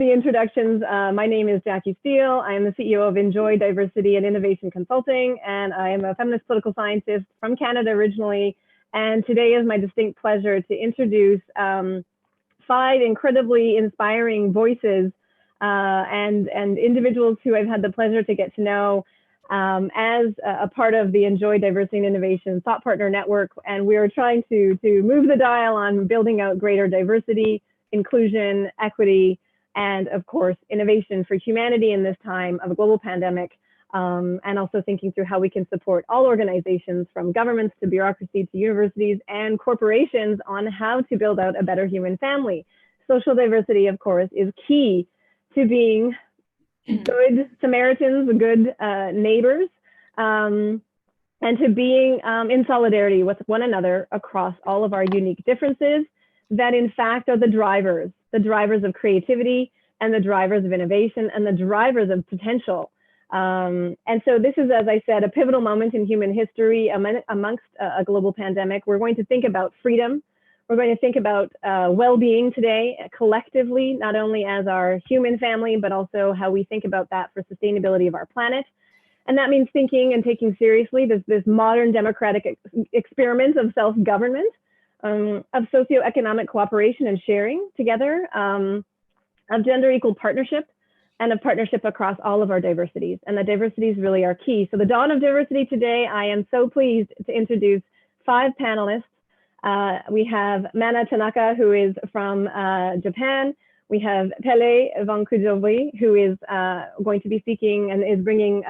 The introductions. My name is Jackie Steele. I am the CEO of Enjoy Diversity and Innovation Consulting, and I am a feminist political scientist from Canada originally. And today is my distinct pleasure to introduce 5 incredibly inspiring voices and individuals who I've had the pleasure to get to know as a part of the Enjoy Diversity and Innovation Thought Partner Network. And we are trying to move the dial on building out greater diversity, inclusion, equity, and of course, innovation for humanity in this time of a global pandemic, and also thinking through how we can support all organizations from governments to bureaucracy to universities and corporations on how to build out a better human family. Social diversity, of course, is key to being good Samaritans, good neighbors, and to being in solidarity with one another across all of our unique differences that in fact are the drivers of creativity and the drivers of innovation and the drivers of potential. And so this is, as I said, a pivotal moment in human history amongst a global pandemic. We're going to think about freedom. We're going to think about well-being today collectively, not only as our human family, but also how we think about that for sustainability of our planet. And that means thinking and taking seriously this modern democratic experiment of self-government, of socio-economic cooperation and sharing together, of gender equal partnership, and of partnership across all of our diversities. And the diversities really are key. So the dawn of diversity today, I am so pleased to introduce 5 panelists. We have Mana Tanaka, who is from Japan. We have Pele Vankujovi, who is going to be speaking and is bringing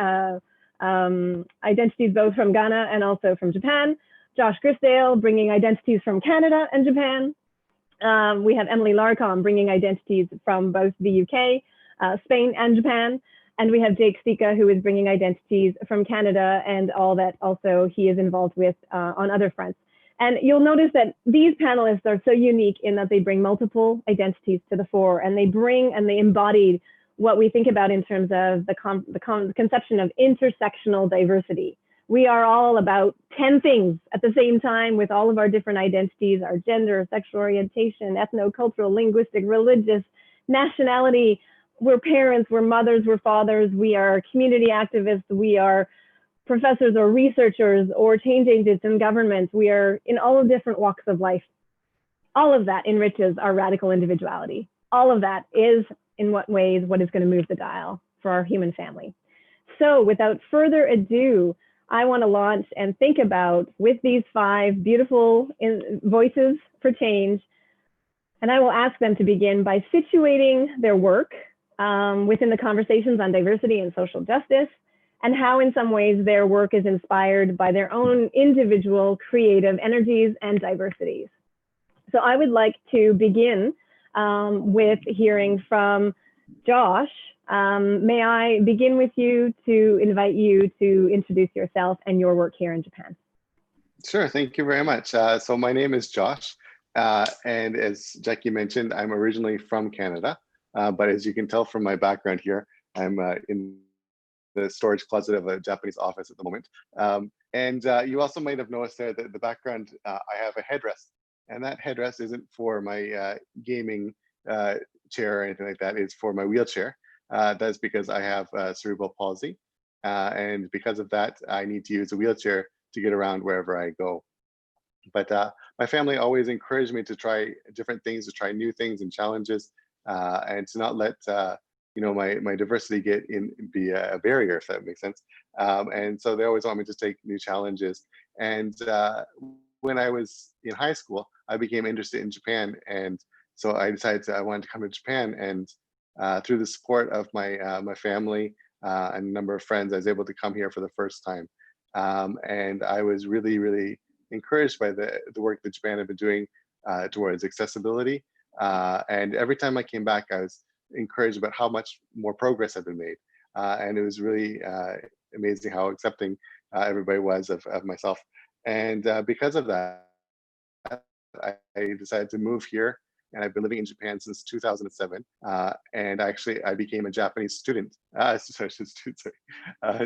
identities both from Ghana and also from Japan. Josh Grisdale bringing identities from Canada and Japan. We have Emily Larcom bringing identities from both the UK, Spain and Japan. And we have Jake Sika, who is bringing identities from Canada and all that also he is involved with on other fronts. And you'll notice that these panelists are so unique in that they bring multiple identities to the fore, and they bring and they embody what we think about in terms of the conception of intersectional diversity. We are all about 10 things at the same time with all of our different identities, our gender, sexual orientation, ethno-cultural, linguistic, religious, nationality. We're parents, we're mothers, we're fathers, we are community activists, we are professors or researchers or change agents in government. We are in all of different walks of life. All of that enriches our radical individuality. All of that is in what ways what is going to move the dial for our human family. So without further ado, I want to launch and think about with these 5 beautiful voices for change. And I will ask them to begin by situating their work within the conversations on diversity and social justice, and how in some ways their work is inspired by their own individual creative energies and diversities. So I would like to begin with hearing from Josh. May I begin with you to invite you to introduce yourself and your work here in Japan? Sure, thank you very much. So my name is Josh, and as Jackie mentioned, I'm originally from Canada, but as you can tell from my background here, I'm in the storage closet of a Japanese office at the moment. And you also might have noticed there that the background, I have a headrest, and that headrest isn't for my gaming chair or anything like that, it's for my wheelchair. That's because I have cerebral palsy. And because of that, I need to use a wheelchair to get around wherever I go. But my family always encouraged me to try different things, to try new things and challenges, and to not let my diversity be a barrier, if that makes sense. And so they always want me to take new challenges. And when I was in high school, I became interested in Japan, and so I decided I wanted to come to Japan. And through the support of my family and a number of friends, I was able to come here for the first time. And I was really, really encouraged by the work that Japan had been doing towards accessibility. And every time I came back, I was encouraged about how much more progress had been made. And it was really amazing how accepting everybody was of myself. And because of that, I decided to move here, and I've been living in Japan since 2007. And actually, I became a Japanese student,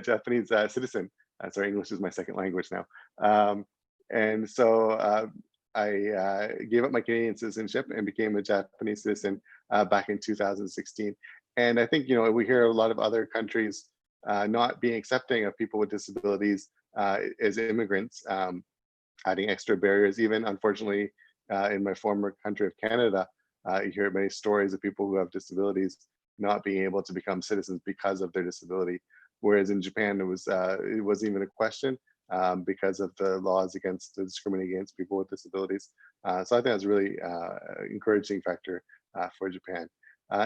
Japanese citizen. Sorry, English is my second language now. And so I gave up my Canadian citizenship and became a Japanese citizen back in 2016. And I think, we hear a lot of other countries not being accepting of people with disabilities as immigrants, adding extra barriers. Even unfortunately, in my former country of Canada, you hear many stories of people who have disabilities not being able to become citizens because of their disability. Whereas in Japan, it wasn't even a question because of the laws against discriminating against people with disabilities. So I think that's a really encouraging factor for Japan.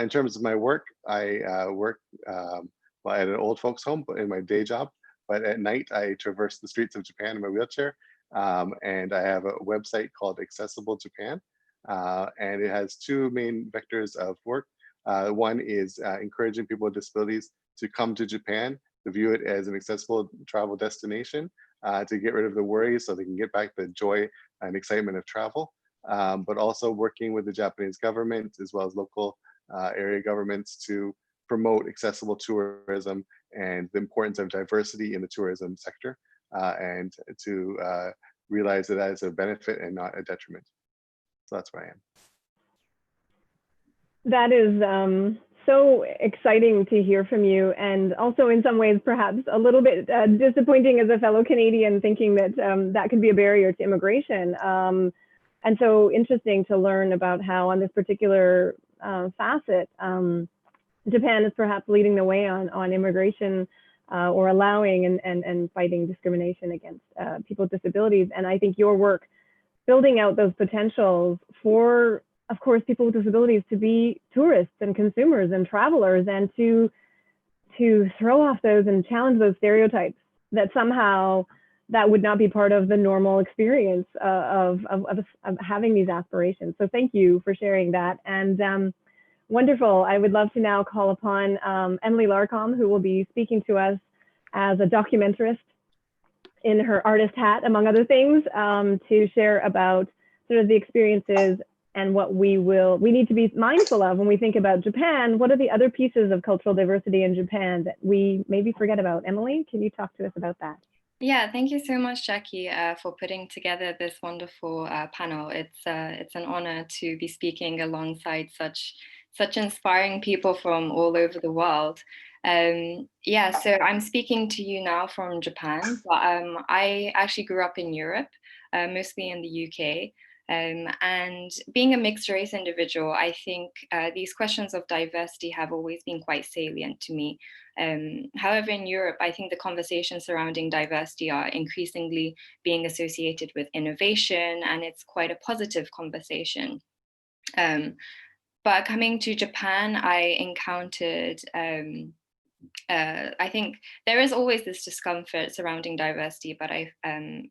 In terms of my work, I work at an old folks home in my day job, but at night I traverse the streets of Japan in my wheelchair. And I have a website called Accessible Japan, and it has two main vectors of work. One is encouraging people with disabilities to come to Japan, to view it as an accessible travel destination, to get rid of the worries so they can get back the joy and excitement of travel, but also working with the Japanese government as well as local area governments to promote accessible tourism and the importance of diversity in the tourism sector, and to realize that is a benefit and not a detriment. So that's where I am. That is so exciting to hear from you, and also in some ways perhaps a little bit disappointing as a fellow Canadian, thinking that that could be a barrier to immigration. And so interesting to learn about how on this particular facet, Japan is perhaps leading the way on immigration or allowing and fighting discrimination against people with disabilities. And I think your work building out those potentials for, of course, people with disabilities to be tourists and consumers and travelers, and to throw off those and challenge those stereotypes that somehow that would not be part of the normal experience of having these aspirations. So thank you for sharing that. And wonderful. I would love to now call upon Emily Larcombe, who will be speaking to us as a documentarist in her artist hat, among other things, to share about sort of the experiences and what we need to be mindful of when we think about Japan. What are the other pieces of cultural diversity in Japan that we maybe forget about? Emily, can you talk to us about that? Yeah, thank you so much, Jackie, for putting together this wonderful panel. It's an honor to be speaking alongside such inspiring people from all over the world. Yeah, so I'm speaking to you now from Japan, but I actually grew up in Europe, mostly in the UK. And being a mixed race individual, I think these questions of diversity have always been quite salient to me. However, in Europe, I think the conversations surrounding diversity are increasingly being associated with innovation, and it's quite a positive conversation. But coming to Japan, I encountered, I think there is always this discomfort surrounding diversity, but I've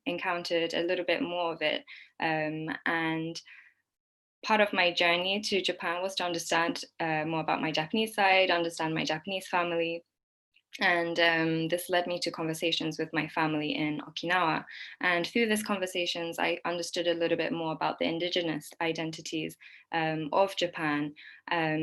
encountered a little bit more of it. And part of my journey to Japan was to understand more about my Japanese side, understand my Japanese family. And this led me to conversations with my family in Okinawa. And through these conversations, I understood a little bit more about the indigenous identities of Japan,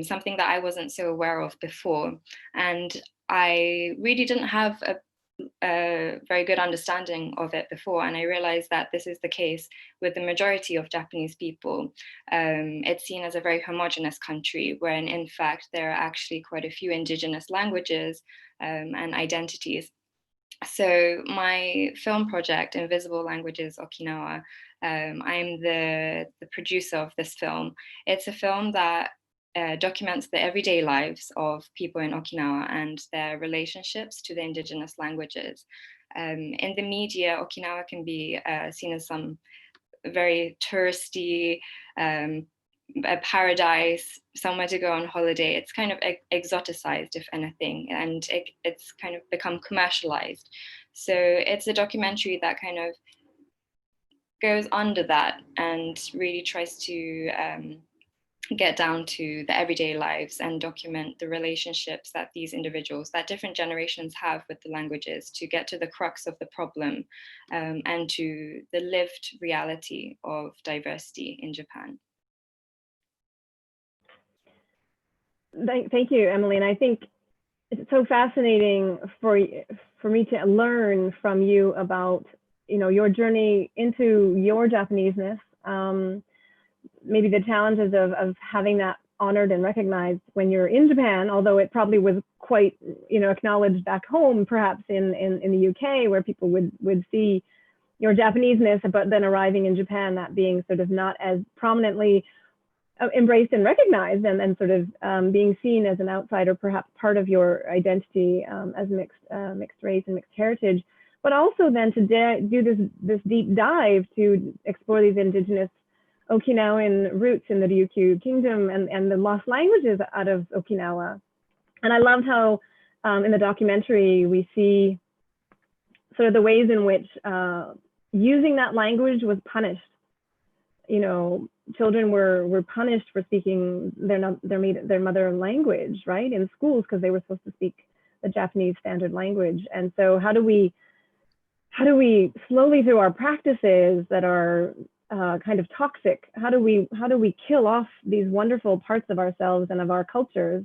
something that I wasn't so aware of before. And I really didn't have a very good understanding of it before, and I realized that this is the case with the majority of Japanese people. It's seen as a very homogenous country, when in fact there are actually quite a few indigenous languages and identities. So my film project, Invisible Languages Okinawa, I'm the producer of this film. It's a film that documents the everyday lives of people in Okinawa and their relationships to the indigenous languages. In the media, Okinawa can be seen as some very touristy, a paradise, somewhere to go on holiday. It's kind of exoticized, if anything, and it's kind of become commercialized. So it's a documentary that kind of goes under that and really tries to get down to the everyday lives and document the relationships that these individuals, that different generations have with the languages, to get to the crux of the problem and to the lived reality of diversity in Japan. Thank you, Emily. And I think it's so fascinating for me to learn from you about, your journey into your Japaneseness, maybe the challenges of having that honored and recognized when you're in Japan, although it probably was quite, acknowledged back home, perhaps in the UK, where people would see your Japaneseness, but then arriving in Japan, that being sort of not as prominently embraced and recognized, and sort of being seen as an outsider, perhaps part of your identity as mixed race and mixed heritage. But also then to do this deep dive to explore these indigenous Okinawan roots in the Ryukyu Kingdom and the lost languages out of Okinawa. And I loved how in the documentary we see sort of the ways in which using that language was punished. Children were punished for speaking their mother language, right, in schools, because they were supposed to speak the Japanese standard language. And so how do we slowly, through our practices that are kind of toxic, how do we kill off these wonderful parts of ourselves and of our cultures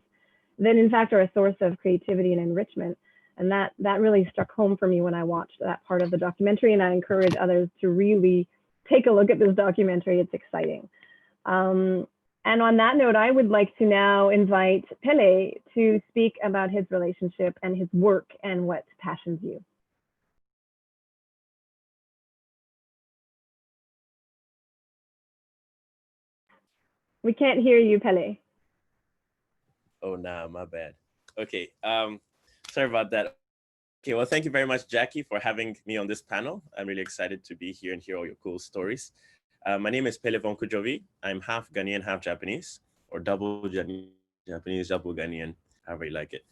that in fact are a source of creativity and enrichment? And that really struck home for me when I watched that part of the documentary, and I encourage others to really take a look at this documentary. It's exciting. And on that note, I would like to now invite Pele to speak about his relationship and his work and what passions you. We can't hear you, Pele. Oh, nah, my bad. Okay, sorry about that. Okay, well, thank you very much, Jackie, for having me on this panel. I'm really excited to be here and hear all your cool stories. My name is Pele Vonkujovi. I'm half Ghanaian, half Japanese, or double Japanese, double Ghanaian, however you like it.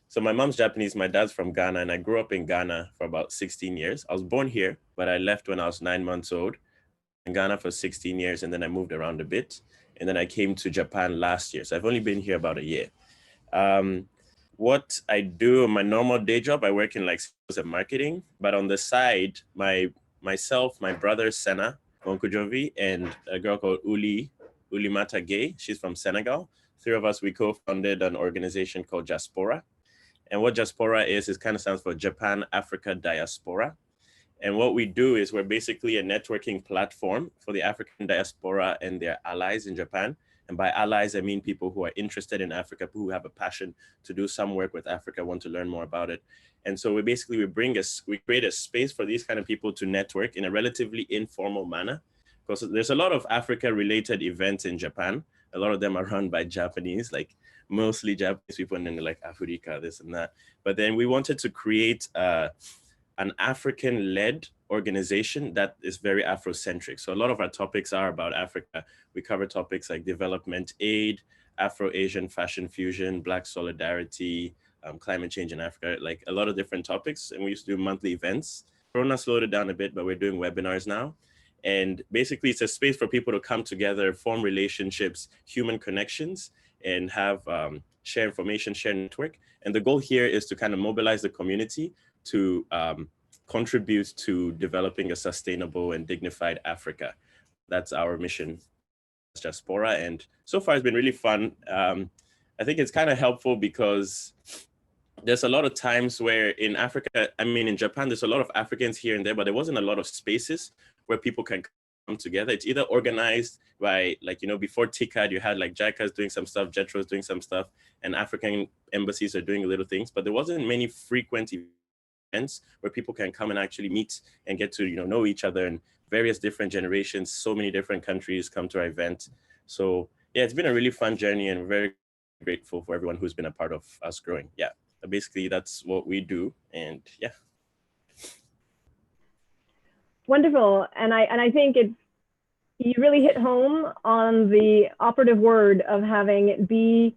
So my mom's Japanese, my dad's from Ghana, and I grew up in Ghana for about 16 years. I was born here, but I left when I was 9 months old. In Ghana for 16 years, and then I moved around a bit. And then I came to Japan last year. So I've only been here about a year. What I do in my normal day job, I work in like sales and marketing, but on the side, myself, my brother, Senna Vonkujovi, and a girl called Ulimata Gay, she's from Senegal. Three of us, we co-founded an organization called Jaspora. And what Jaspora is, it kind of stands for Japan Africa Diaspora. And what we do is we're basically a networking platform for the African diaspora and their allies in Japan. And by allies, I mean people who are interested in Africa, who have a passion to do some work with Africa, want to learn more about it. And so we create a space for these kind of people to network in a relatively informal manner, because there's a lot of Africa-related events in Japan. A lot of them are run by Japanese, like mostly Japanese people, and then like Africa, this and that. But then we wanted to create an African-led organization that is very Afrocentric. So a lot of our topics are about Africa. We cover topics like development aid, Afro-Asian fashion fusion, Black solidarity, climate change in Africa, like a lot of different topics. And we used to do monthly events. Corona slowed it down a bit, but we're doing webinars now. And basically it's a space for people to come together, form relationships, human connections, and have share information, share network. And the goal here is to kind of mobilize the community to contribute to developing a sustainable and dignified Africa. That's our mission, Jaspora, and so far it's been really fun. I think it's kind of helpful because there's a lot of times where in Africa, I mean, in Japan, there's a lot of Africans here and there, but there wasn't a lot of spaces where people can come together. It's either organized by, like, before TICAD, you had like JICA's doing some stuff, JETRO's doing some stuff, and African embassies are doing little things, but there wasn't many frequent events where people can come and actually meet and get to know each other, and various different generations, so many different countries come to our event. So yeah, it's been a really fun journey, and we're very grateful for everyone who's been a part of us growing. Yeah, basically that's what we do, and yeah. Wonderful, and I think you really hit home on the operative word of having it be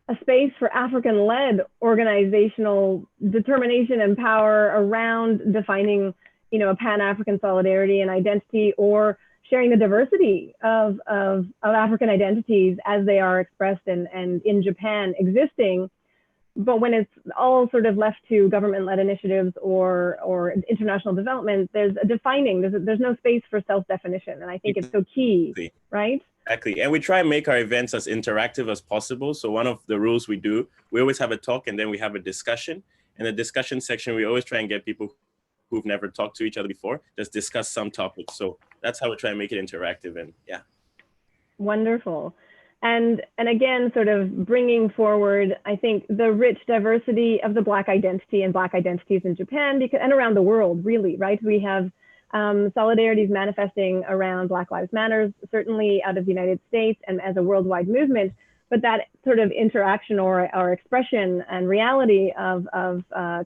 a space for African-led organizational determination and power around defining, a Pan-African solidarity and identity, or sharing the diversity of African identities as they are expressed and in Japan existing. But when it's all sort of left to government-led initiatives or international development, there's no space for self-definition. And I think it's so key, right? Exactly. And we try and make our events as interactive as possible. So one of the rules we always have a talk, and then we have a discussion. In the discussion section, we always try and get people who've never talked to each other before, just discuss some topics. So that's how we try and make it interactive, and yeah. Wonderful. And again, sort of bringing forward, I think, the rich diversity of the Black identity and Black identities in Japan and around the world, really, right? We have solidarities manifesting around Black Lives Matter, certainly out of the United States and as a worldwide movement, but that sort of interaction or expression and reality of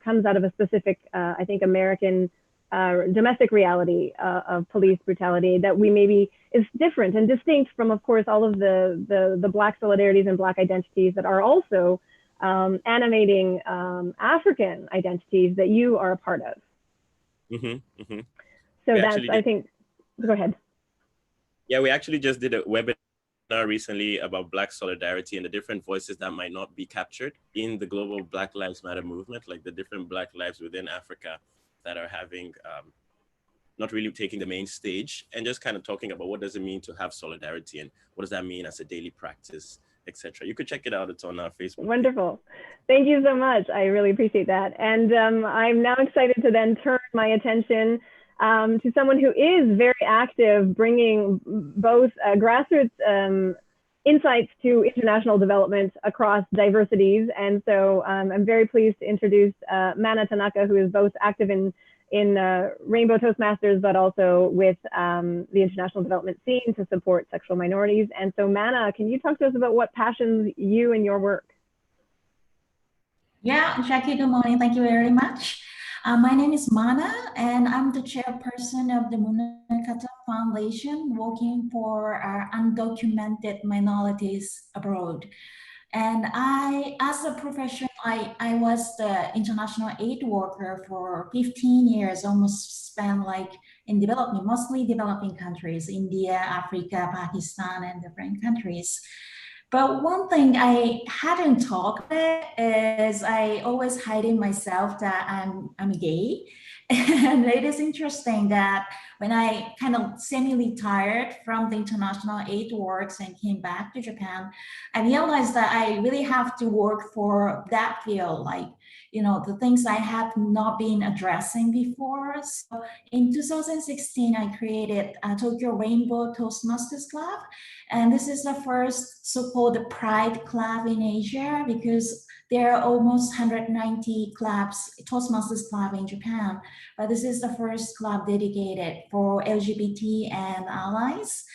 comes out of a specific, I think, American domestic reality of police brutality that we maybe is different and distinct from, of course, all of the Black solidarities and Black identities that are also animating African identities that you are a part of. Mm-hmm, mm-hmm. So that's, I think, go ahead. Yeah, we actually just did a webinar recently about Black solidarity and the different voices that might not be captured in the global Black Lives Matter movement, like the different Black lives within Africa that are having, not really taking the main stage, and just kind of talking about what does it mean to have solidarity and what does that mean as a daily practice, etc. You could check it out. It's on our Facebook. Wonderful. Thank you so much. I really appreciate that. And I'm now excited to then turn my attention to someone who is very active, bringing both grassroots insights to international development across diversities. And so I'm very pleased to introduce Mana Tanaka, who is both active in Rainbow Toastmasters, but also with the international development scene to support sexual minorities. And so Mana, can you talk to us about what passions you and your work? Yeah, Jackie, good morning. Thank you very much. My name is Mana, and I'm the chairperson of the Munakata Foundation, working for undocumented minorities abroad. And as a profession, I was the international aid worker for 15 years, almost spent like in development, mostly developing countries, India, Africa, Pakistan, and different countries. But one thing I hadn't talked about is I always hiding myself that I'm gay. And it is interesting that when I kind of semi-retired from the international aid works and came back to Japan, I realized that I really have to work for that field, like, you know, the things I have not been addressing before. So in 2016, I created a Tokyo Rainbow Toastmasters Club. And this is the first so-called Pride Club in Asia, because there are almost 190 clubs, Toastmasters Club in Japan. But this is the first club dedicated for LGBT and allies.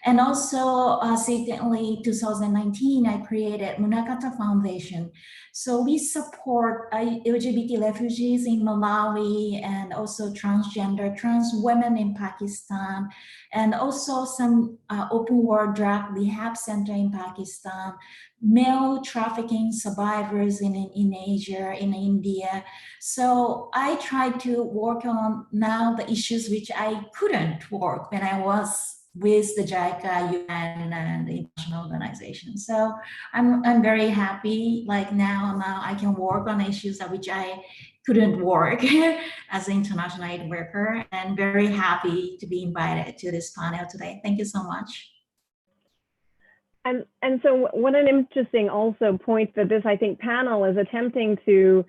And also, secondly, 2019, I created Munakata Foundation. So we support LGBT refugees in Malawi and also transgender, trans women in Pakistan, and also some open world drug rehab center in Pakistan, male trafficking survivors in Asia, in India. So I try to work on now the issues which I couldn't work when I was with the JICA, UN, and the international organization. So I'm very happy, like now I can work on issues which I couldn't work as an international aid worker, and very happy to be invited to this panel today. Thank you so much. And so what an interesting also point that this, I think, panel is attempting to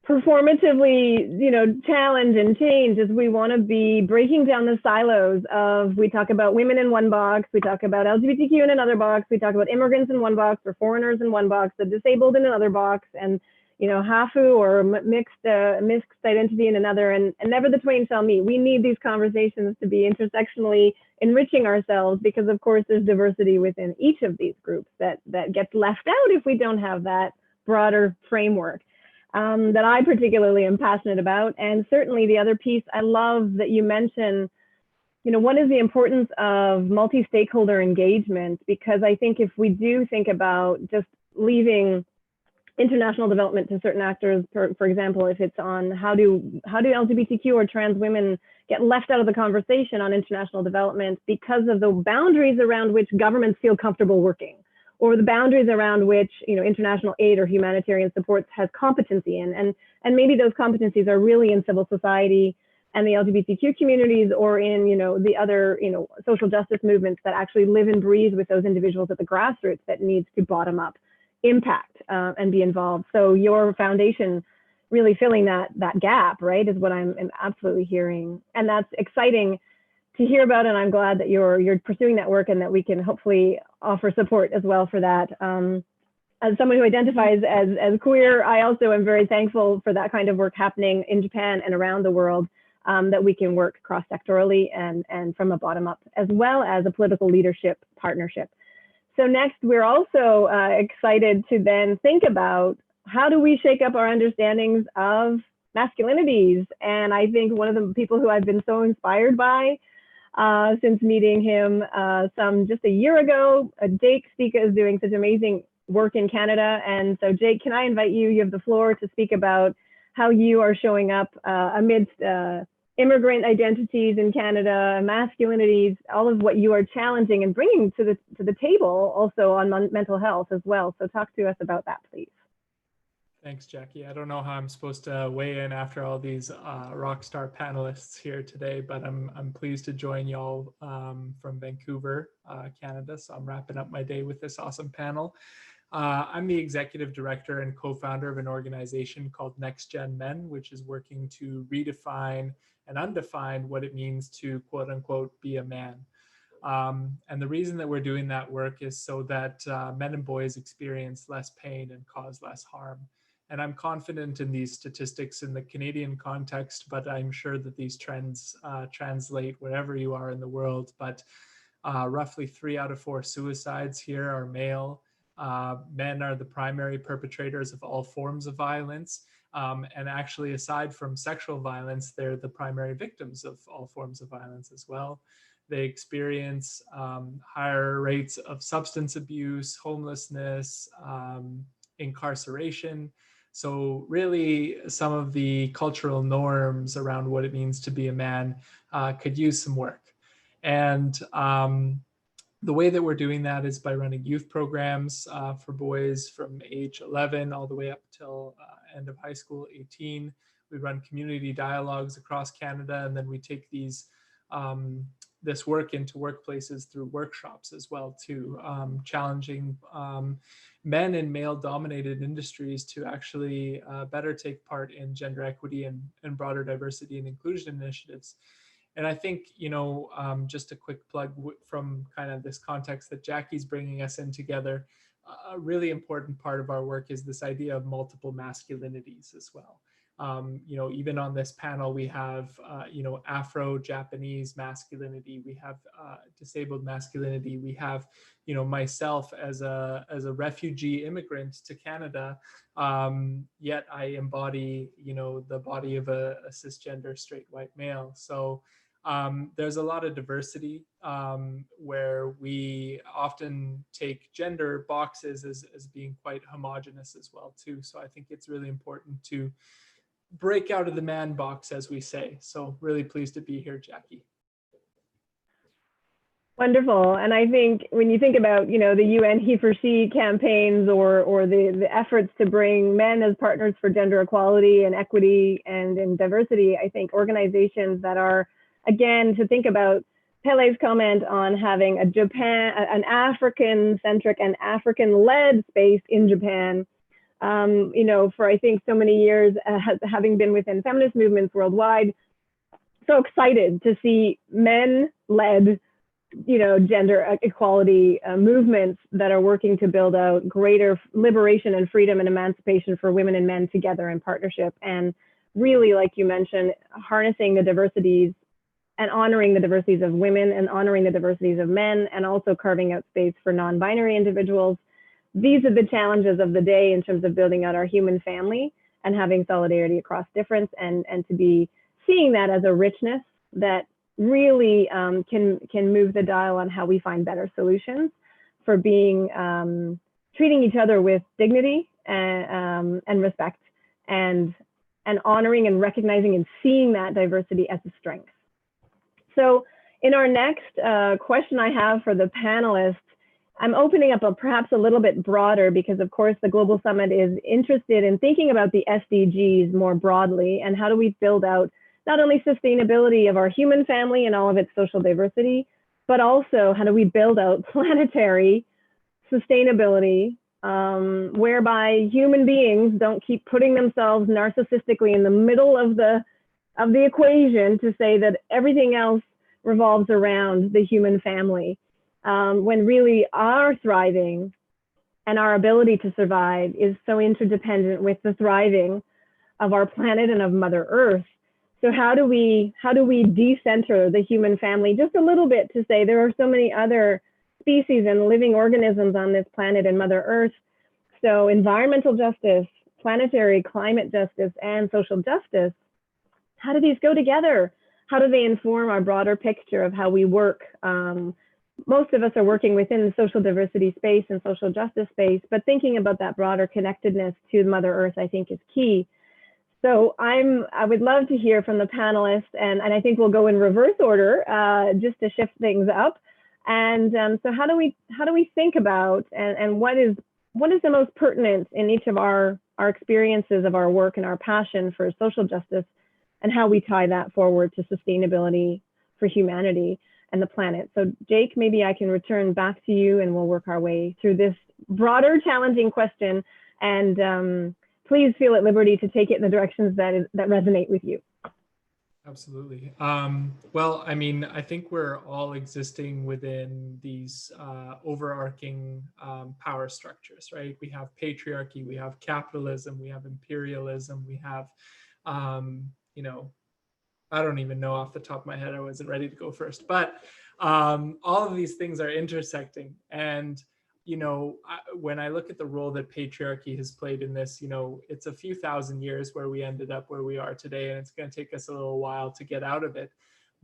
performatively, you know, challenge and change is we want to be breaking down the silos of, we talk about women in one box, we talk about LGBTQ in another box, we talk about immigrants in one box or foreigners in one box, the disabled in another box, and, you know, hafu or mixed identity in another, and never the twain shall meet. We need these conversations to be intersectionally enriching ourselves, because of course there's diversity within each of these groups that gets left out if we don't have that broader framework. That I particularly am passionate about. And certainly the other piece I love that you mentioned, you know, what is the importance of multi-stakeholder engagement? Because I think if we do think about just leaving international development to certain actors, for example, if it's on how do LGBTQ or trans women get left out of the conversation on international development because of the boundaries around which governments feel comfortable working, or the boundaries around which, you know, international aid or humanitarian supports has competency in, and maybe those competencies are really in civil society and the LGBTQ communities, or in, you know, the other, you know, social justice movements that actually live and breathe with those individuals at the grassroots that needs to bottom up impact and be involved. So your foundation really filling that gap, right, is what I'm absolutely hearing, and that's exciting. hear about, and I'm glad that you're pursuing that work and that we can hopefully offer support as well for that. As someone who identifies as queer, I also am very thankful for that kind of work happening in Japan and around the world, that we can work cross-sectorally and from a bottom-up, as well as a political leadership partnership. So next, we're also excited to then think about how do we shake up our understandings of masculinities. And I think one of the people who I've been so inspired by since meeting him just a year ago, Jake Stika is doing such amazing work in Canada. And so Jake, can I invite you? You have the floor to speak about how you are showing up amidst immigrant identities in Canada, masculinities, all of what you are challenging and bringing to the table also on mental health as well. So talk to us about that, please. Thanks, Jackie. I don't know how I'm supposed to weigh in after all these rock star panelists here today, but I'm pleased to join y'all from Vancouver, Canada. So I'm wrapping up my day with this awesome panel. I'm the executive director and co-founder of an organization called Next Gen Men, which is working to redefine and undefine what it means to quote unquote be a man. And the reason that we're doing that work is so that men and boys experience less pain and cause less harm. And I'm confident in these statistics in the Canadian context, but I'm sure that these trends translate wherever you are in the world. But roughly 3 out of 4 suicides here are male. Men are the primary perpetrators of all forms of violence. And actually, aside from sexual violence, they're the primary victims of all forms of violence as well. They experience higher rates of substance abuse, homelessness, incarceration. So really, some of the cultural norms around what it means to be a man could use some work. And the way that we're doing that is by running youth programs for boys from age 11 all the way up till end of high school, 18. We run community dialogues across Canada, and then we take these this work into workplaces through workshops as well too, challenging men in male-dominated industries to actually better take part in gender equity and broader diversity and inclusion initiatives. And I think, you know, just a quick plug from kind of this context that Jackie's bringing us in together, a really important part of our work is this idea of multiple masculinities as well. You know, even on this panel, we have, you know, Afro-Japanese masculinity, we have disabled masculinity, we have, you know, myself as a refugee immigrant to Canada, yet I embody, you know, the body of a cisgender straight white male. So there's a lot of diversity where we often take gender boxes as being quite homogenous as well too. So I think it's really important to break out of the man box, as we say. So really pleased to be here, Jackie. Wonderful. And I think when you think about, you know, the UN He for She campaigns or the efforts to bring men as partners for gender equality and equity and in diversity, I think organizations that are, again, to think about Pele's comment on having an African-centric and African-led space in Japan, you know, for I think so many years, having been within feminist movements worldwide, so excited to see men-led, you know, gender equality movements that are working to build out greater liberation and freedom and emancipation for women and men together in partnership. And really, like you mentioned, harnessing the diversities and honoring the diversities of women and honoring the diversities of men, and also carving out space for non-binary individuals. These are the challenges of the day in terms of building out our human family and having solidarity across difference, and to be seeing that as a richness that really can move the dial on how we find better solutions for being, treating each other with dignity and respect, and honoring and recognizing and seeing that diversity as a strength. So in our next question I have for the panelists, I'm opening up perhaps a little bit broader, because of course the Global Summit is interested in thinking about the SDGs more broadly, and how do we build out not only sustainability of our human family and all of its social diversity, but also how do we build out planetary sustainability, whereby human beings don't keep putting themselves narcissistically in the middle of the equation to say that everything else, revolves around the human family, when really our thriving and our ability to survive is so interdependent with the thriving of our planet and of Mother Earth. So how do we decenter the human family just a little bit to say there are so many other species and living organisms on this planet and Mother Earth? So environmental justice, planetary climate justice, and social justice, how do these go together? How do they inform our broader picture of how we work? Most of us are working within the social diversity space and social justice space, but thinking about that broader connectedness to Mother Earth, I think, is key. So I would love to hear from the panelists, and I think we'll go in reverse order just to shift things up. And so how do we think about and what is the most pertinent in each of our experiences of our work and our passion for social justice, and how we tie that forward to sustainability for humanity and the planet? So Jake, maybe I can return back to you and we'll work our way through this broader, challenging question. And please feel at liberty to take it in the directions that resonate with you. Absolutely. Well, I mean, I think we're all existing within these overarching power structures, right? We have patriarchy, we have capitalism, we have imperialism, we have, you know, I don't even know off the top of my head, I wasn't ready to go first, but all of these things are intersecting. And, you know, when I look at the role that patriarchy has played in this, you know, it's a few thousand years where we ended up where we are today, and it's going to take us a little while to get out of it.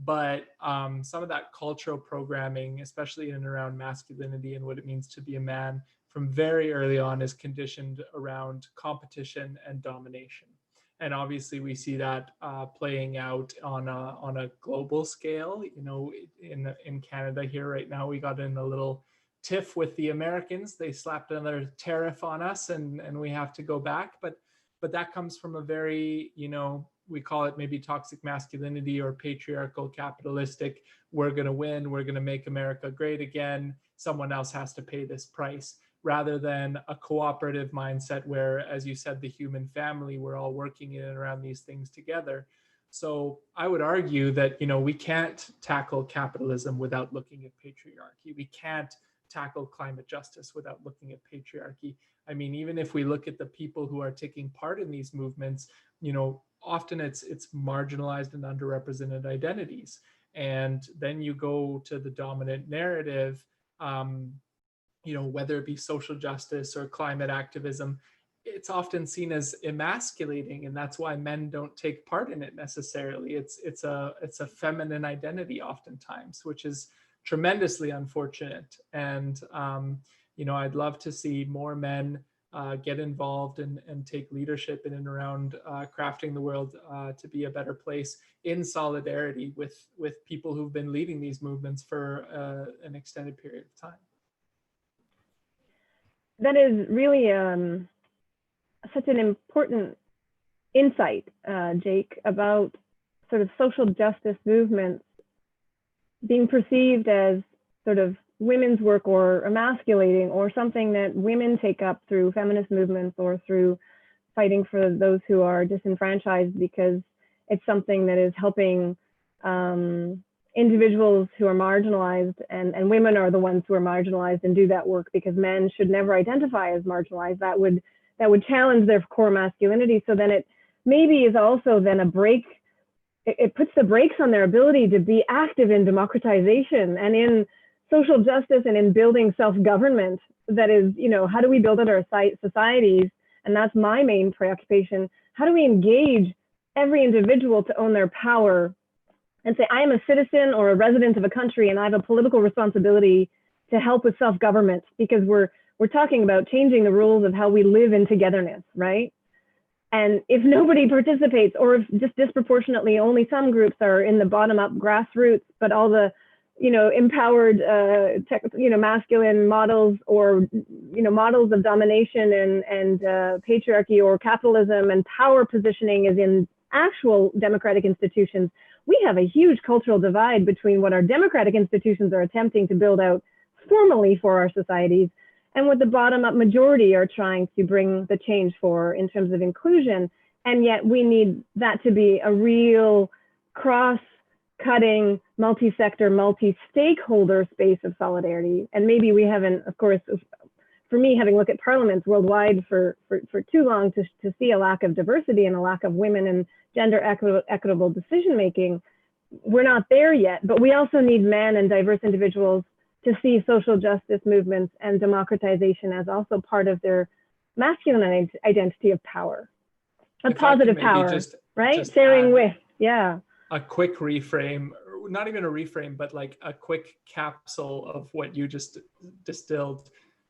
But some of that cultural programming, especially in and around masculinity and what it means to be a man, from very early on is conditioned around competition and domination. And obviously we see that playing out on a global scale. You know, in Canada here right now, we got in a little tiff with the Americans. They slapped another tariff on us, and we have to go back. But that comes from a very, you know, we call it maybe toxic masculinity or patriarchal capitalistic. We're going to win. We're going to make America great again. Someone else has to pay this price, rather than a cooperative mindset where, as you said, the human family, we're all working in and around these things together. So I would argue that, you know, we can't tackle capitalism without looking at patriarchy. We can't tackle climate justice without looking at patriarchy. I mean, even if we look at the people who are taking part in these movements, you know, often it's marginalized and underrepresented identities. And then you go to the dominant narrative, you know, whether it be social justice or climate activism, it's often seen as emasculating, and that's why men don't take part in it necessarily. It's a feminine identity oftentimes, which is tremendously unfortunate. And you know, I'd love to see more men get involved and take leadership in and around crafting the world to be a better place, in solidarity with people who've been leading these movements for an extended period of time. That is really such an important insight, Jake, about sort of social justice movements being perceived as sort of women's work or emasculating, or something that women take up through feminist movements or through fighting for those who are disenfranchised, because it's something that is helping individuals who are marginalized, and women are the ones who are marginalized and do that work, because men should never identify as marginalized. That would challenge their core masculinity. So then it maybe is also then a break. It puts the brakes on their ability to be active in democratization and in social justice and in building self-government. That is, you know, how do we build out our societies? And that's my main preoccupation. How do we engage every individual to own their power and say, I am a citizen or a resident of a country, and I have a political responsibility to help with self-government, because we're talking about changing the rules of how we live in togetherness, right? And if nobody participates, or if just disproportionately only some groups are in the bottom-up grassroots, but all the, you know, empowered, you know, masculine models, or, you know, models of domination and patriarchy or capitalism and power positioning is in actual democratic institutions, we have a huge cultural divide between what our democratic institutions are attempting to build out formally for our societies and what the bottom-up majority are trying to bring the change for in terms of inclusion. And yet we need that to be a real cross cross-cutting, multi-sector, multi-stakeholder space of solidarity. And maybe we haven't, of course, for me, having looked at parliaments worldwide for too long to see a lack of diversity and a lack of women and gender equitable decision-making, we're not there yet, but we also need men and diverse individuals to see social justice movements and democratization as also part of their masculine identity of power, a positive power, right? Sharing with, yeah. A quick reframe, not even a reframe, but like a quick capsule of what you just distilled.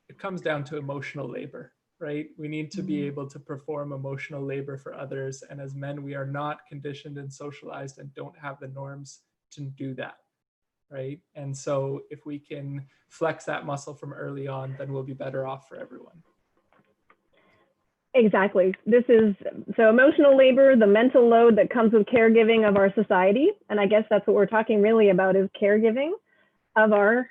It comes down to emotional labor, right? We need to be able to perform emotional labor for others. And as men, we are not conditioned and socialized and don't have the norms to do that, right? And so if we can flex that muscle from early on, then we'll be better off for everyone. Exactly. This is, so emotional labor, the mental load that comes with caregiving of our society. And I guess that's what we're talking really about, is caregiving of our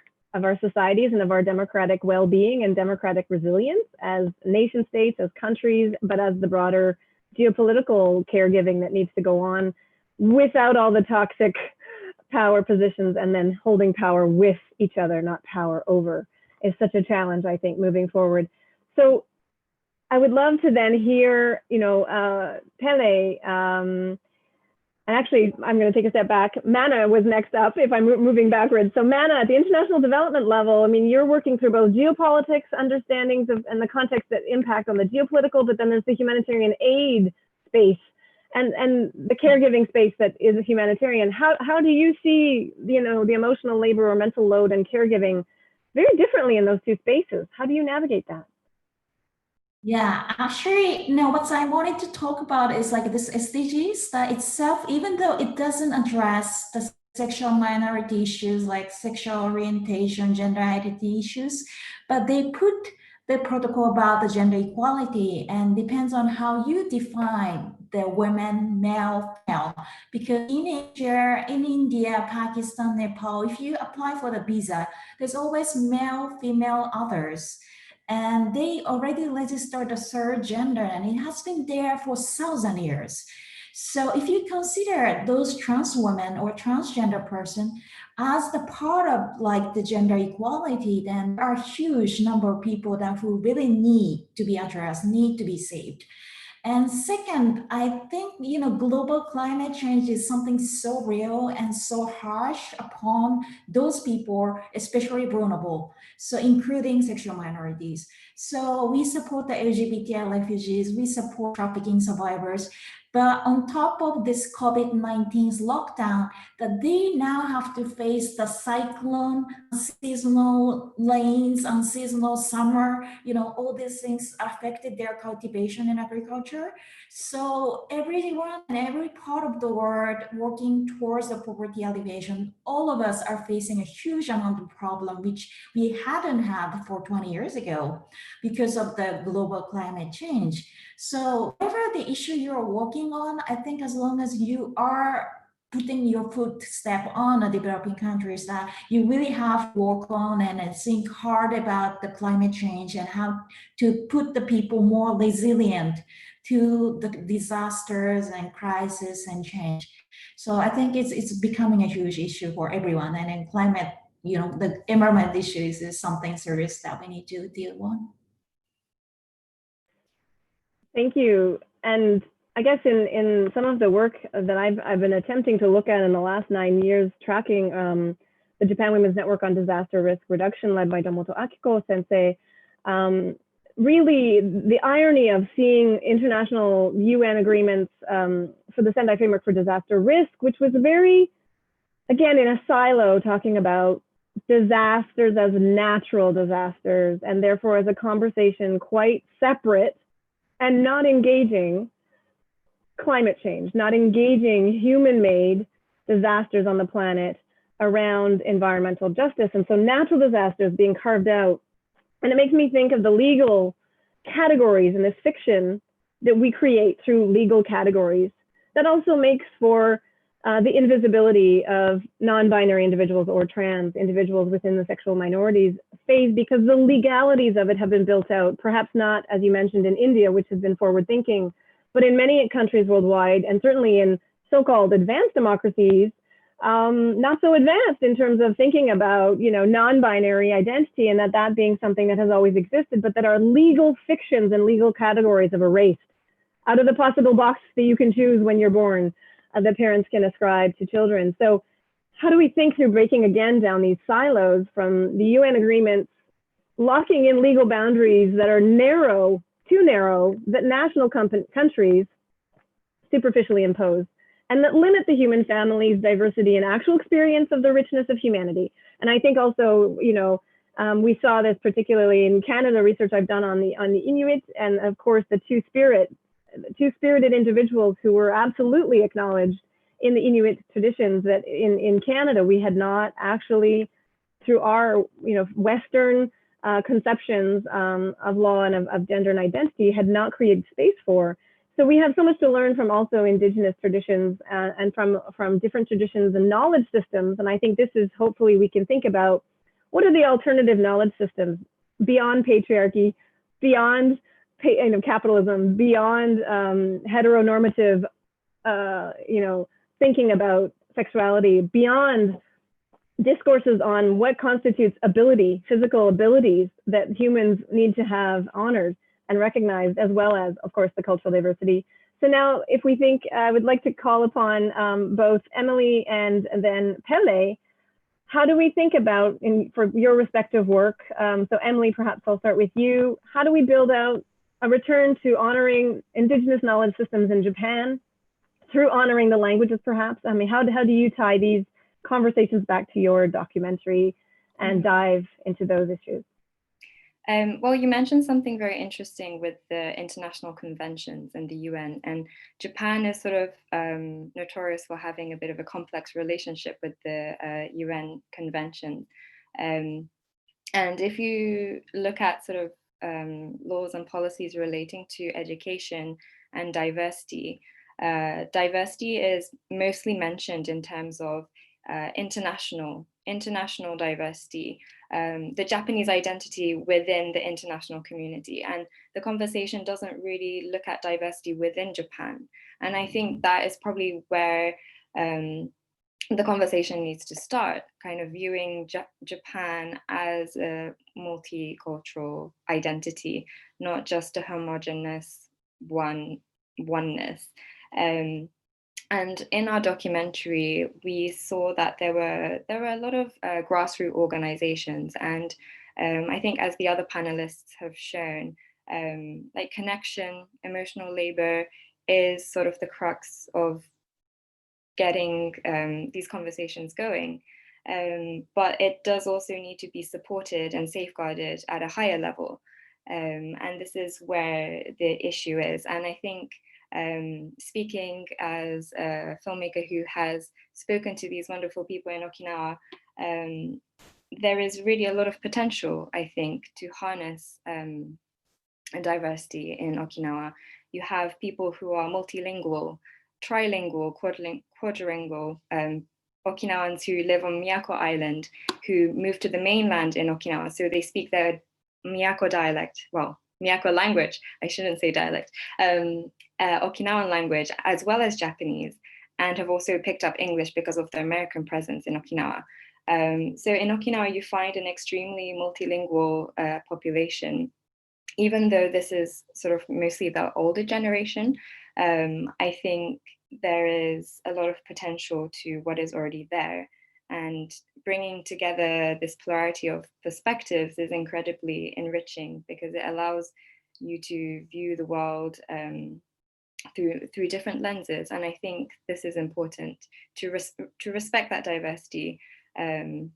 societies and of our democratic well-being and democratic resilience as nation states, as countries, but as the broader geopolitical caregiving that needs to go on without all the toxic power positions and then holding power with each other, not power over, is such a challenge, I think, moving forward. So I would love to then hear, Pele, and actually, I'm going to take a step back. Mana was next up if I'm moving backwards. So Mana, at the international development level, I mean, you're working through both geopolitics understandings and the context that impact on the geopolitical, but then there's the humanitarian aid space and the caregiving space that is a humanitarian. How do you see, the emotional labor or mental load and caregiving very differently in those two spaces? How do you navigate that? Yeah, actually, what I wanted to talk about is like this SDGs that itself, even though it doesn't address the sexual minority issues like sexual orientation, gender identity issues, but they put the protocol about the gender equality, and depends on how you define the women, male, female. Because in Asia, in India, Pakistan, Nepal, if you apply for the visa, there's always male, female, others. And they already registered a third gender, and it has been there for 1,000 years. So if you consider those trans women or transgender person as the part of like the gender equality, then there are a huge number of people who really need to be addressed, need to be saved. And second, I think, global climate change is something so real and so harsh upon those people, especially vulnerable, so including sexual minorities. So we support the LGBTI refugees, we support trafficking survivors, but on top of this COVID-19's lockdown, that they now have to face the cyclone, seasonal rains, unseasonal summer, all these things affected their cultivation and agriculture. So everyone and every part of the world working towards the poverty alleviation, all of us are facing a huge amount of problem, which we hadn't had for 20 years ago because of the global climate change. So whatever the issue you're working on, I think as long as you are putting your footstep on the developing countries, that you really have to work on and think hard about the climate change and how to put the people more resilient to the disasters and crisis and change. So I think it's becoming a huge issue for everyone, and in climate, the environment issues is something serious that we need to deal with. Thank you. And I guess in some of the work that I've been attempting to look at in the last 9 years, tracking the Japan Women's Network on Disaster Risk Reduction, led by Domoto Akiko sensei, really the irony of seeing international UN agreements for the Sendai Framework for Disaster Risk, which was very, again, in a silo, talking about disasters as natural disasters, and therefore as a conversation quite separate and not engaging climate change, not engaging human-made disasters on the planet around environmental justice. And so natural disasters being carved out. And it makes me think of the legal categories in this fiction that we create through legal categories. That also makes for the invisibility of non-binary individuals or trans individuals within the sexual minorities phase, because the legalities of it have been built out, perhaps not, as you mentioned, in India, which has been forward-thinking, but in many countries worldwide, and certainly in so-called advanced democracies, not so advanced in terms of thinking about, non-binary identity, and that being something that has always existed, but that our legal fictions and legal categories have erased out of the possible box that you can choose when you're born, that parents can ascribe to children. So how do we think through breaking again down these silos from the UN agreements, locking in legal boundaries that are narrow, too narrow, that national countries superficially impose, and that limit the human family's diversity and actual experience of the richness of humanity? And I think also, we saw this particularly in Canada, research I've done on the Inuit, and of course the two-spirited individuals who were absolutely acknowledged in the Inuit traditions, that in Canada we had not actually, through our Western conceptions of law and of gender and identity, had not created space for. So we have so much to learn from also Indigenous traditions and from different traditions and knowledge systems. And I think this is, hopefully we can think about, what are the alternative knowledge systems beyond patriarchy, beyond capitalism, beyond heteronormative, thinking about sexuality, beyond discourses on what constitutes ability, physical abilities that humans need to have honored and recognized, as well as, of course, the cultural diversity. So now, if we think, I would like to call upon both Emily and then Pele. How do we think about, for your respective work, so Emily, perhaps I'll start with you. How do we build out a return to honoring Indigenous knowledge systems in Japan through honoring the languages, perhaps? I mean, how do you tie these conversations back to your documentary and dive into those issues? Well, you mentioned something very interesting with the international conventions and the UN, and Japan is sort of notorious for having a bit of a complex relationship with the UN convention. And if you look at sort of laws and policies relating to education and diversity, diversity is mostly mentioned in terms of international diversity, the Japanese identity within the international community. And the conversation doesn't really look at diversity within Japan. And I think that is probably where the conversation needs to start, kind of viewing Japan as a multicultural identity, not just a homogeneous oneness. And in our documentary, we saw that there were a lot of grassroots organizations, and I think, as the other panelists have shown, like connection, emotional labor is sort of the crux of getting these conversations going. But it does also need to be supported and safeguarded at a higher level. And this is where the issue is. And I think, speaking as a filmmaker who has spoken to these wonderful people in Okinawa, there is really a lot of potential, I think, to harness diversity in Okinawa. You have people who are multilingual, trilingual, quadrilingual, Okinawans who live on Miyako Island, who moved to the mainland in Okinawa, so they speak their Miyako dialect, well, Miyako language, I shouldn't say dialect, Okinawan language, as well as Japanese, and have also picked up English because of the American presence in Okinawa. So in Okinawa, you find an extremely multilingual population. Even though this is sort of mostly the older generation, I think there is a lot of potential to what is already there. And bringing together this plurality of perspectives is incredibly enriching, because it allows you to view the world through different lenses. And I think this is important to respect that diversity, to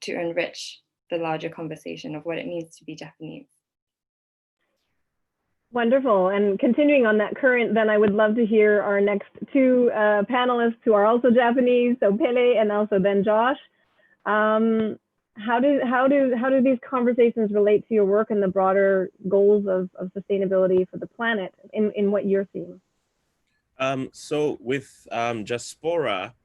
enrich the larger conversation of what it means to be Japanese. Wonderful. And continuing on that current, then I would love to hear our next two panelists who are also Japanese, so Pele and also then Josh. How do these conversations relate to your work and the broader goals of sustainability for the planet in what you're seeing? So with diaspora,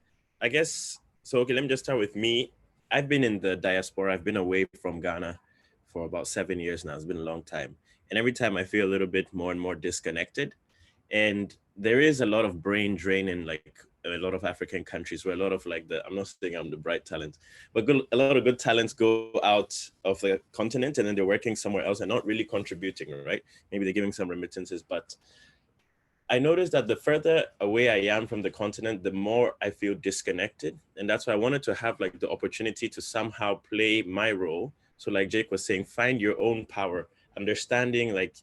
I guess, so okay, let me just start with me. I've been in the diaspora. I've been away from Ghana for about 7 years now. It's been a long time. And every time I feel a little bit more and more disconnected. And there is a lot of brain drain and like a lot of African countries where a lot of like I'm not saying I'm the bright talent, but a lot of good talents go out of the continent and then they're working somewhere else and not really contributing, right? Maybe they're giving some remittances, but I noticed that the further away I am from the continent, the more I feel disconnected. And that's why I wanted to have like the opportunity to somehow play my role. So like Jake was saying, find your own power, understanding like,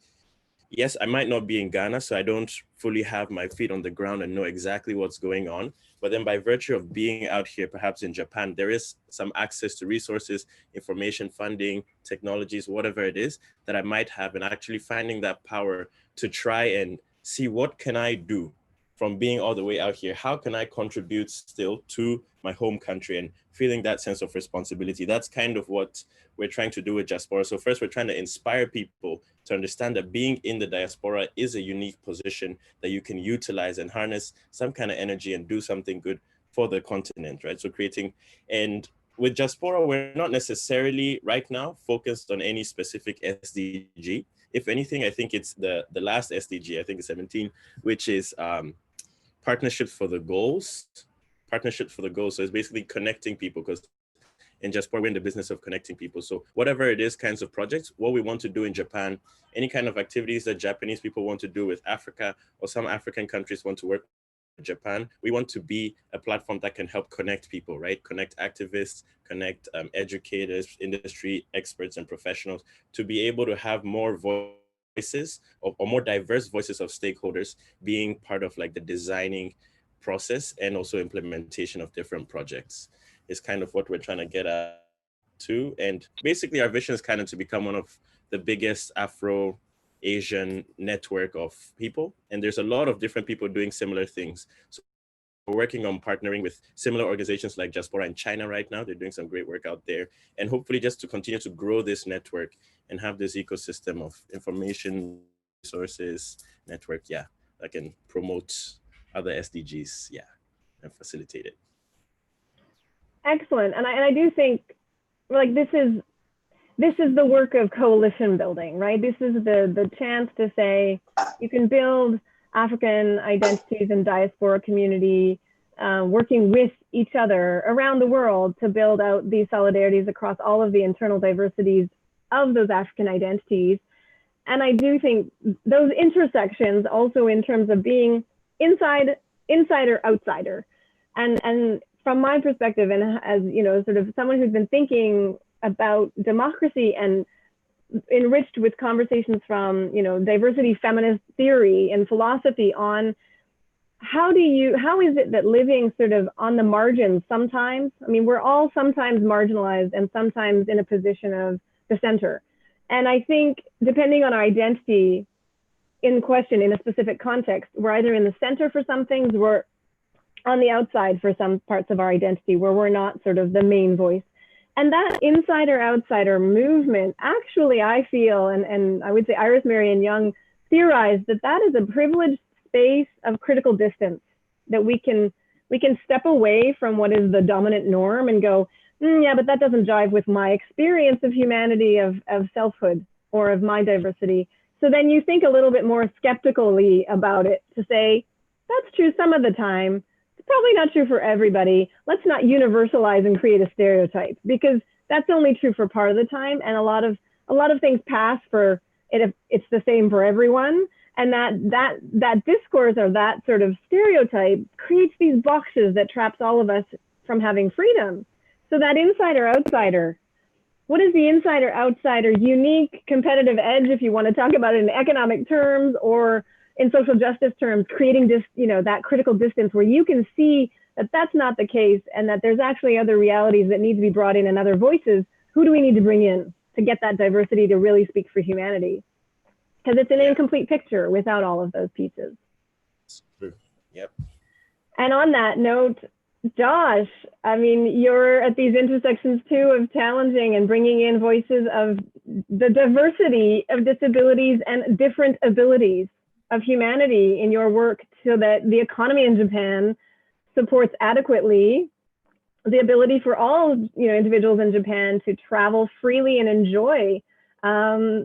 yes, I might not be in Ghana, so I don't fully have my feet on the ground and know exactly what's going on. But then by virtue of being out here, perhaps in Japan, there is some access to resources, information, funding, technologies, whatever it is that I might have, and actually finding that power to try and see what can I do from being all the way out here. How can I contribute still to my home country and feeling that sense of responsibility? That's kind of what we're trying to do with Diaspora. So first, we're trying to inspire people to understand that being in the diaspora is a unique position that you can utilize and harness some kind of energy and do something good for the continent, right? So creating, and with Diaspora, we're not necessarily right now focused on any specific SDG. If anything, I think it's the last SDG, I think it's 17, which is partnerships for the goals. Partnerships for the goals. So it's basically connecting people, because in Diaspora, we're in the business of connecting people. So whatever it is, kinds of projects, what we want to do in Japan, any kind of activities that Japanese people want to do with Africa, or some African countries want to work with Japan, we want to be a platform that can help connect people, right? Connect activists, connect educators, industry experts and professionals to be able to have more voices or more diverse voices of stakeholders being part of like the designing process and also implementation of different projects is kind of what we're trying to get at too. And basically our vision is kind of to become one of the biggest Afro-Asian network of people. And there's a lot of different people doing similar things. So we're working on partnering with similar organizations like Diaspora in China right now. They're doing some great work out there. And hopefully just to continue to grow this network and have this ecosystem of information, resources, network, yeah, that can promote other SDGs, yeah, and facilitate it. Excellent. And I do think like this is the work of coalition building, right? This is the chance to say you can build African identities and diaspora community working with each other around the world to build out these solidarities across all of the internal diversities of those African identities. And I do think those intersections also in terms of being insider, outsider. And from my perspective, and as you know, sort of someone who's been thinking about democracy and enriched with conversations from, you know, diversity feminist theory and philosophy on how is it that living sort of on the margins sometimes, I mean, we're all sometimes marginalized and sometimes in a position of the center. And I think depending on our identity in question in a specific context, we're either in the center for some things, we're on the outside for some parts of our identity where we're not sort of the main voice. And that insider-outsider movement, actually, I feel, and I would say Iris Marion Young theorized that is a privileged space of critical distance, that we can step away from what is the dominant norm and go, yeah, but that doesn't jive with my experience of humanity, of selfhood, or of my diversity. So then you think a little bit more skeptically about it to say, that's true some of the time. Probably not true for everybody. Let's not universalize and create a stereotype, because that's only true for part of the time. And a lot of things pass for it if it's the same for everyone. And that discourse or that sort of stereotype creates these boxes that traps all of us from having freedom. So that insider-outsider, what is the insider-outsider unique competitive edge, if you want to talk about it in economic terms or in social justice terms, creating this, you know, that critical distance where you can see that that's not the case and that there's actually other realities that need to be brought in and other voices. Who do we need to bring in to get that diversity to really speak for humanity? Because it's an incomplete picture without all of those pieces. Yep. And on that note, Josh, I mean, you're at these intersections too of challenging and bringing in voices of the diversity of disabilities and different abilities of humanity in your work, so that the economy in Japan supports adequately the ability for all, you know, individuals in Japan to travel freely and enjoy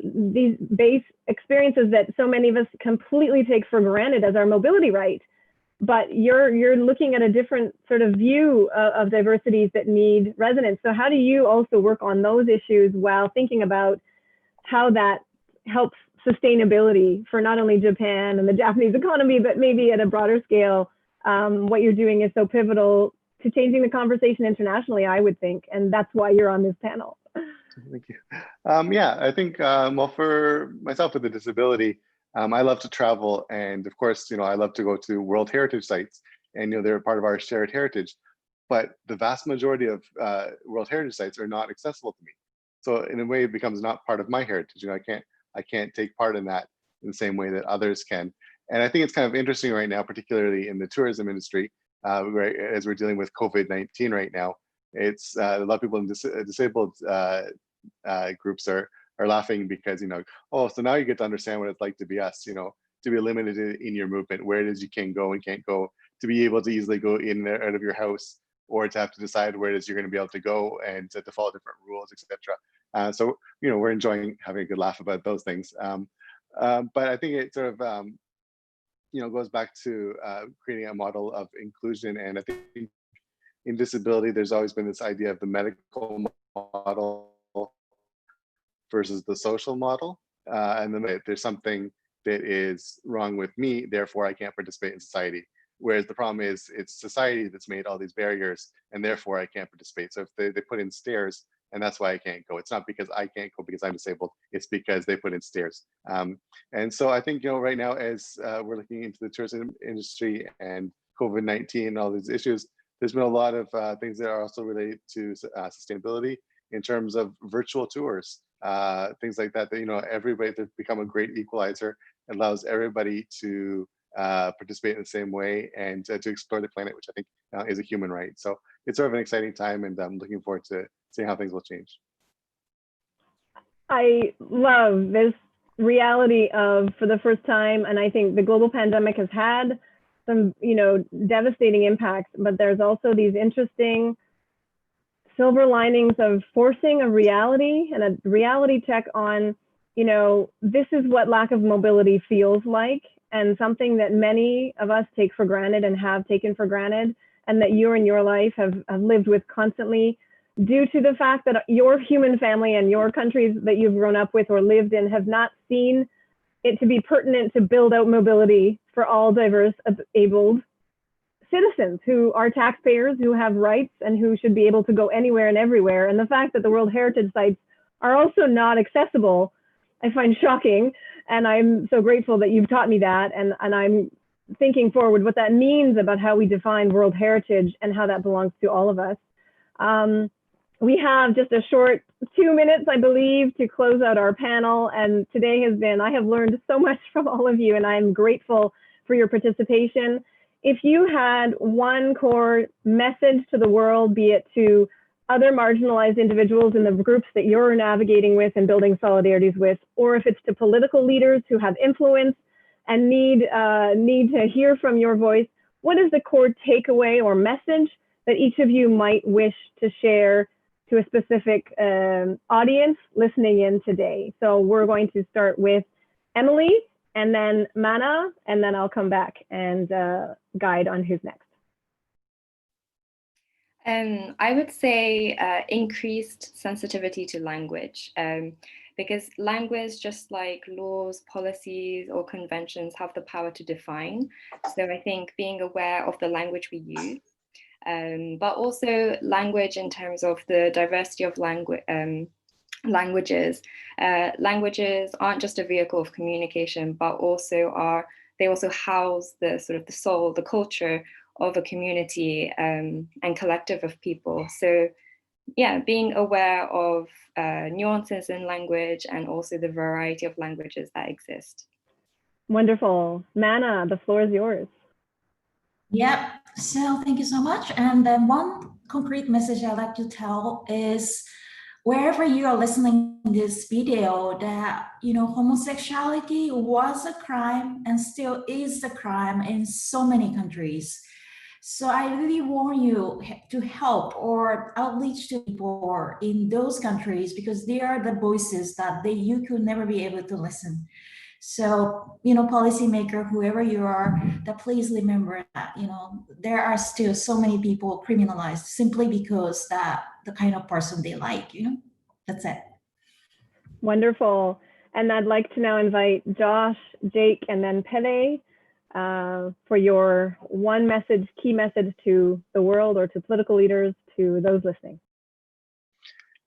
these base experiences that so many of us completely take for granted as our mobility right. but you're looking at a different sort of view of diversities that need resonance. So how do you also work on those issues while thinking about how that helps sustainability for not only Japan and the Japanese economy, but maybe at a broader scale? What you're doing is so pivotal to changing the conversation internationally, I would think, and that's why you're on this panel. Thank you. Yeah, I think, well, for myself with a disability, I love to travel, and of course, I love to go to World Heritage sites, and they're part of our shared heritage. But the vast majority of World Heritage sites are not accessible to me. So in a way, it becomes not part of my heritage. I can't take part in that in the same way that others can. And I think it's kind of interesting right now, particularly in the tourism industry, right, as we're dealing with COVID-19 right now. It's a lot of people in disabled groups are laughing because oh, so now you get to understand what it's like to be us, to be limited in your movement, where it is you can go and can't go, to be able to easily go in and out of your house, or to have to decide where it is you're going to be able to go and to follow different rules, etc. So we're enjoying having a good laugh about those things. But I think it sort of goes back to creating a model of inclusion. And I think in disability, there's always been this idea of the medical model versus the social model. And then if there's something that is wrong with me, therefore I can't participate in society. Whereas the problem is it's society that's made all these barriers, and therefore I can't participate. So if they put in stairs, and that's why I can't go. It's not because I can't go because I'm disabled. It's because they put in stairs. And so I think, right now, as we're looking into the tourism industry and COVID-19 and all these issues, there's been a lot of things that are also related to sustainability in terms of virtual tours, things like that, everybody to become a great equalizer. It allows everybody to participate in the same way and to explore the planet, which I think is a human right. So it's sort of an exciting time, and I'm looking forward to seeing how things will change. I love this reality of, for the first time, and I think the global pandemic has had some, devastating impacts, but there's also these interesting silver linings of forcing a reality and a reality check on, this is what lack of mobility feels like, and something that many of us take for granted and have taken for granted, and that you in your life have lived with constantly, due to the fact that your human family and your countries that you've grown up with or lived in have not seen it to be pertinent to build out mobility for all diverse, abled citizens who are taxpayers, who have rights, and who should be able to go anywhere and everywhere. And the fact that the World Heritage sites are also not accessible, I find shocking. And I'm so grateful that you've taught me that. And I'm thinking forward what that means about how we define World Heritage and how that belongs to all of us. We have just a short 2 minutes, I believe, to close out our panel. And today I have learned so much from all of you, and I'm grateful for your participation. If you had one core message to the world, be it to other marginalized individuals in the groups that you're navigating with and building solidarities with, or if it's to political leaders who have influence and need to hear from your voice, what is the core takeaway or message that each of you might wish to share to a specific audience listening in today? So we're going to start with Emily, and then Mana, and then I'll come back and guide on who's next. I would say increased sensitivity to language, because language, just like laws, policies, or conventions, have the power to define. So I think being aware of the language we use, but also language in terms of the diversity of languages. Languages aren't just a vehicle of communication, but they also house the sort of the soul, the culture of a community and collective of people. So yeah, being aware of nuances in language and also the variety of languages that exist. Wonderful. Mana, the floor is yours. Yep. So thank you so much. And then one concrete message I'd like to tell is, wherever you are listening to this video, that homosexuality was a crime and still is a crime in so many countries. So I really want you to help or outreach to people in those countries, because they are the voices that you could never be able to listen. So, policymaker, whoever you are, that please remember that, there are still so many people criminalized simply because that the kind of person they like, that's it. Wonderful. And I'd like to now invite Josh, Jake, and then Pele for your key message to the world or to political leaders, to those listening.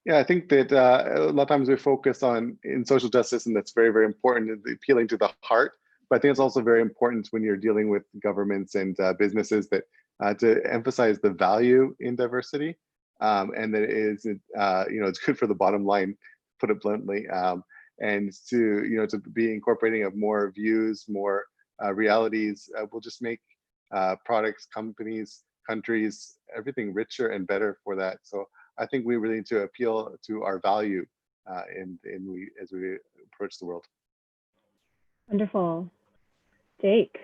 Yeah, I think that a lot of times we focus on in social justice, and that's very, very important, appealing to the heart. But I think it's also very important when you're dealing with governments and businesses that to emphasize the value in diversity, and that it is, it's good for the bottom line, put it bluntly, and to be incorporating of more views, more realities will just make products, companies, countries, everything richer and better for that. So I think we really need to appeal to our value as we approach the world. Wonderful. Jake.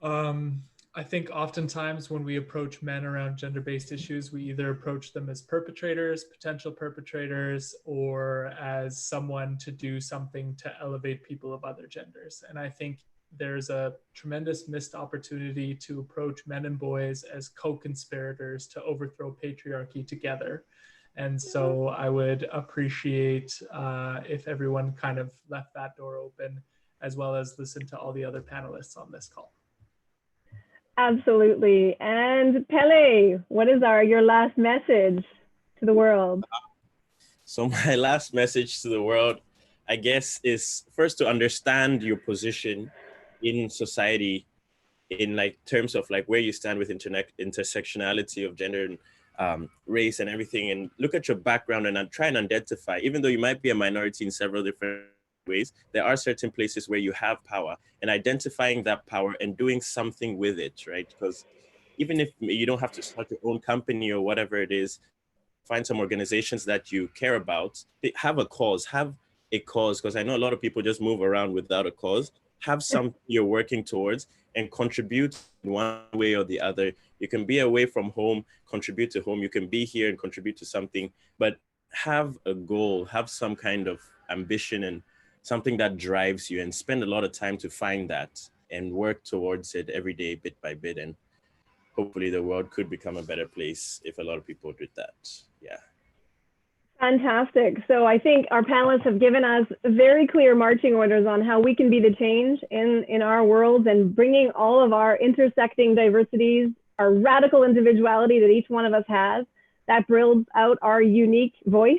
I think oftentimes when we approach men around gender-based issues, we either approach them as perpetrators, potential perpetrators, or as someone to do something to elevate people of other genders. And I think there's a tremendous missed opportunity to approach men and boys as co-conspirators to overthrow patriarchy together. And so I would appreciate if everyone kind of left that door open, as well as listen to all the other panelists on this call. Absolutely. And Pele, what is your last message to the world? So my last message to the world, I guess, is first to understand your position in society in terms of where you stand with intersectionality of gender and race and everything, and look at your background and try and identify, even though you might be a minority in several different ways, there are certain places where you have power, and identifying that power and doing something with it, right? Because even if you don't have to start your own company or whatever it is, find some organizations that you care about, have a cause, because I know a lot of people just move around without a cause. Have something you're working towards and contribute in one way or the other. You can be away from home, contribute to home. You can be here and contribute to something, but have a goal, have some kind of ambition and something that drives you, and spend a lot of time to find that and work towards it every day, bit by bit. And hopefully the world could become a better place if a lot of people did that. Yeah. Fantastic. So I think our panelists have given us very clear marching orders on how we can be the change in our world, and bringing all of our intersecting diversities, our radical individuality that each one of us has, that builds out our unique voice,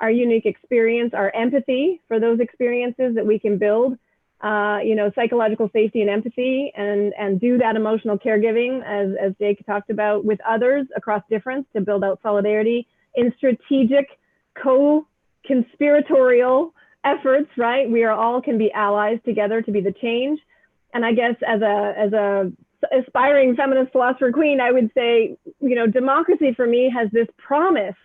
our unique experience, our empathy for those experiences that we can build, psychological safety and empathy, and do that emotional caregiving, as Jake talked about, with others across difference to build out solidarity in strategic co-conspiratorial efforts, right? We all can be allies together to be the change. And I guess as a aspiring feminist philosopher queen, I would say, democracy for me has this promise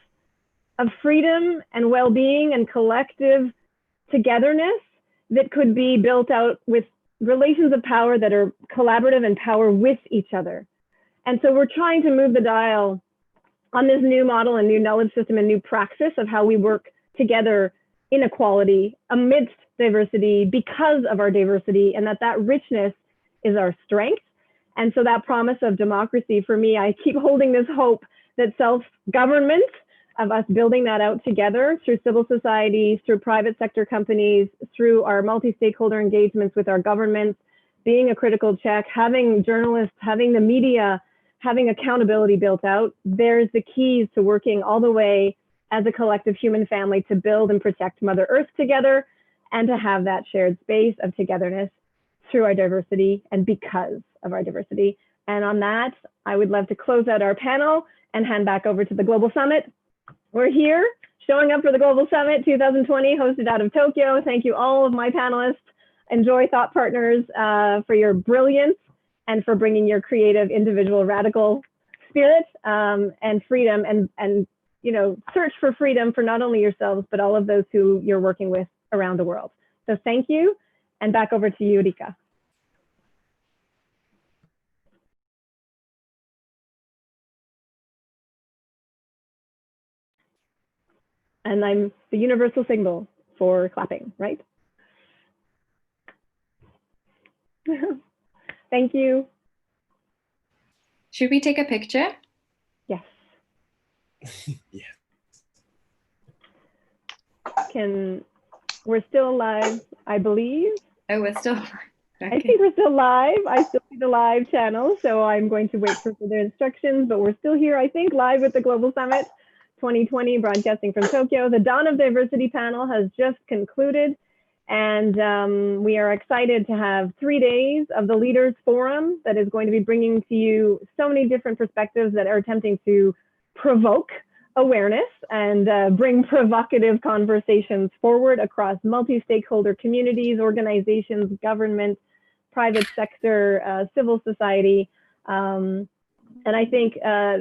of freedom and well-being and collective togetherness that could be built out with relations of power that are collaborative and power with each other. And so we're trying to move the dial on this new model and new knowledge system and new praxis of how we work together in equality amidst diversity because of our diversity, and that richness is our strength. And so that promise of democracy, for me, I keep holding this hope that self-government, of us building that out together through civil society, through private sector companies, through our multi-stakeholder engagements with our governments, being a critical check, having journalists, having the media, having accountability built out, there's the keys to working all the way as a collective human family to build and protect Mother Earth together, and to have that shared space of togetherness through our diversity and because of our diversity. And on that, I would love to close out our panel and hand back over to the Global Summit. We're here showing up for the Global Summit 2020, hosted out of Tokyo. Thank you all of my panelists. Enjoy Thought Partners for your brilliance and for bringing your creative, individual, radical spirit and freedom, and search for freedom for not only yourselves, but all of those who you're working with around the world. So thank you, and back over to you, Rika. And I'm the universal signal for clapping, right? Thank you. Should we take a picture? Yes. Yeah. We're still live, I believe. Oh, we're still. Okay. I think we're still live. I still see the live channel, so I'm going to wait for further instructions, but we're still here, I think, live with the Global Summit 2020, broadcasting from Tokyo. The Dawn of Diversity panel has just concluded, and we are excited to have 3 days of the Leaders Forum that is going to be bringing to you so many different perspectives that are attempting to provoke awareness and bring provocative conversations forward across multi-stakeholder communities, organizations, government, private sector, civil society. And I think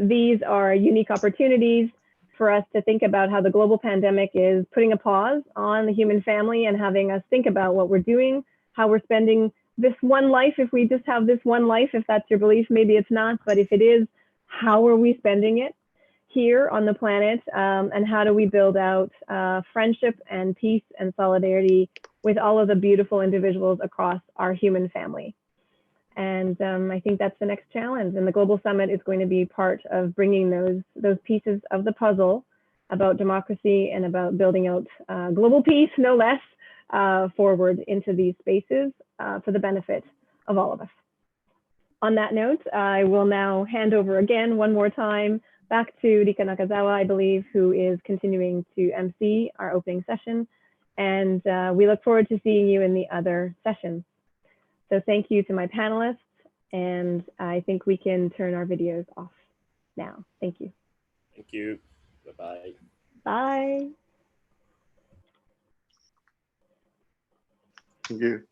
these are unique opportunities for us to think about how the global pandemic is putting a pause on the human family and having us think about what we're doing, how we're spending this one life. If we just have this one life, if that's your belief, maybe it's not, but if it is, how are we spending it here on the planet, and how do we build out friendship and peace and solidarity with all of the beautiful individuals across our human family. And I think that's the next challenge. And the Global Summit is going to be part of bringing those pieces of the puzzle about democracy and about building out global peace, no less, forward into these spaces for the benefit of all of us. On that note, I will now hand over again one more time back to Rika Nakazawa, I believe, who is continuing to MC our opening session. And we look forward to seeing you in the other sessions. So thank you to my panelists, and I think we can turn our videos off now. Thank you. Thank you. Bye-bye. Bye. Thank you.